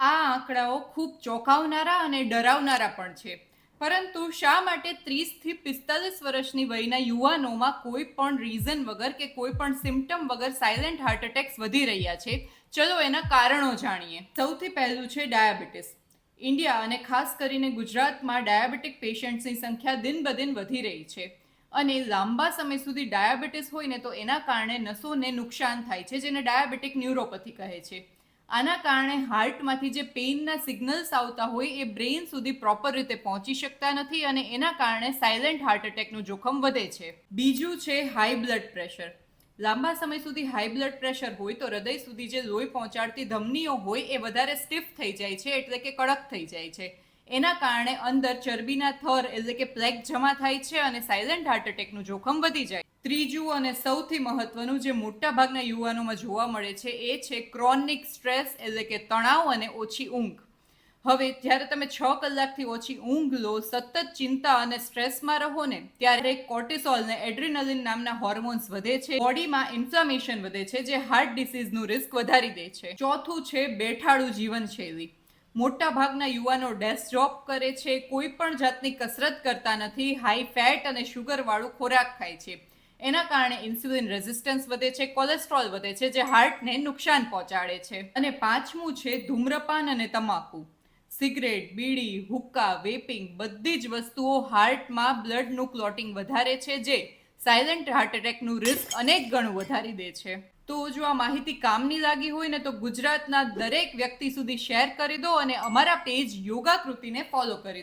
આ આંકડાઓ ખૂબ ચોંકાવનારા અને ડરાવનારા પણ છે. પરંતુ શા માટે 30 થી 45 વર્ષની વયના યુવાનોમાં કોઈ પણ રીઝન વગર કે કોઈ પણ સિમ્ટમ વગર સાયલેન્ટ હાર્ટ એટેક્સ વધી રહ્યા છે? ચલો એના કારણો જાણીએ. સૌથી પહેલું છે ડાયાબિટીસ. ઇન્ડિયા અને ખાસ કરીને ગુજરાતમાં ડાયાબિટીક પેશન્ટ્સની સંખ્યા દિન બદિન વધી રહી છે. અને લાંબા સમય સુધી ડાયાબિટીસ હોય ને તો એના કારણે નસોને નુકસાન થાય છે, જેને ડાયાબિટીક ન્યુરોપથી કહે છે. આના કારણે હાર્ટમાંથી જે પેઇનના સિગ્નલ્સ આવતા હોય એ બ્રેઇન સુધી પ્રોપર રીતે પહોંચી શકતા નથી અને એના કારણે સાયલેન્ટ હાર્ટ એટેકનું જોખમ વધે છે. બીજું છે હાઈ બ્લડ પ્રેશર. લાંબા સમય સુધી હાઈ બ્લડ પ્રેશર હોય તો હૃદય સુધી જે લોહી પહોંચાડતી ધમનીઓ હોય એ વધારે સ્ટીફ થઈ જાય છે, એટલે કે કડક થઈ જાય છે. એના કારણે અંદર ચરબીના થર એટલે કે પ્લેક જમા થાય છે અને સાયલેન્ટ હાર્ટ એટેકનું જોખમ વધી જાય. ત્રીજું અને સૌથી મહત્વનું જે મોટાભાગના યુવાનોમાં જોવા મળે છે એ છે ક્રોનિક સ્ટ્રેસ એટલે કે તણાવ અને ઓછી ઊંઘ. હવે જ્યારે તમે 6 કલાકથી ઓછી ઊંઘ લો, સતત ચિંતા અને સ્ટ્રેસમાં રહો ને, ત્યારે કોર્ટિસોલ ને એડ્રીનલિન નામના હોર્મોન્સ વધે છે, બોડીમાં ઇન્ફ્લામેશન વધે છે, જે હાર્ટ ડિસીઝનું રિસ્ક વધારી દે છે. ચોથું છે બેઠાડું જીવનશૈલી. મોટા ભાગના યુવાનો ડેસ્ક જોબ કરે છે, કોઈ પણ જાતની કસરત કરતા નથી, હાઈ ફેટ અને શુગરવાળું ખોરાક ખાય છે. એના કારણે ઇન્સ્યુલિન રેઝિસ્ટન્સ વધે છે, કોલેસ્ટ્રોલ વધે છે, જે હાર્ટને નુકસાન પહોંચાડે છે. અને પાંચમું છે ધૂમ્રપાન અને તમાકુ. સિગરેટ, બીડી, હુક્કા, વેપિંગ બધી જ વસ્તુઓ હાર્ટમાં બ્લડનું ક્લોટિંગ વધારે છે, જે સાયલેન્ટ હાર્ટ એટેકનું રિસ્ક અનેક ગણું વધારી દે છે. તો જો આ માહિતી કામની લાગી હોય ને તો ગુજરાતના દરેક વ્યક્તિ સુધી શેર કરી દો અને અમારા પેજ યોગાકૃતિને ફોલો કરી દો.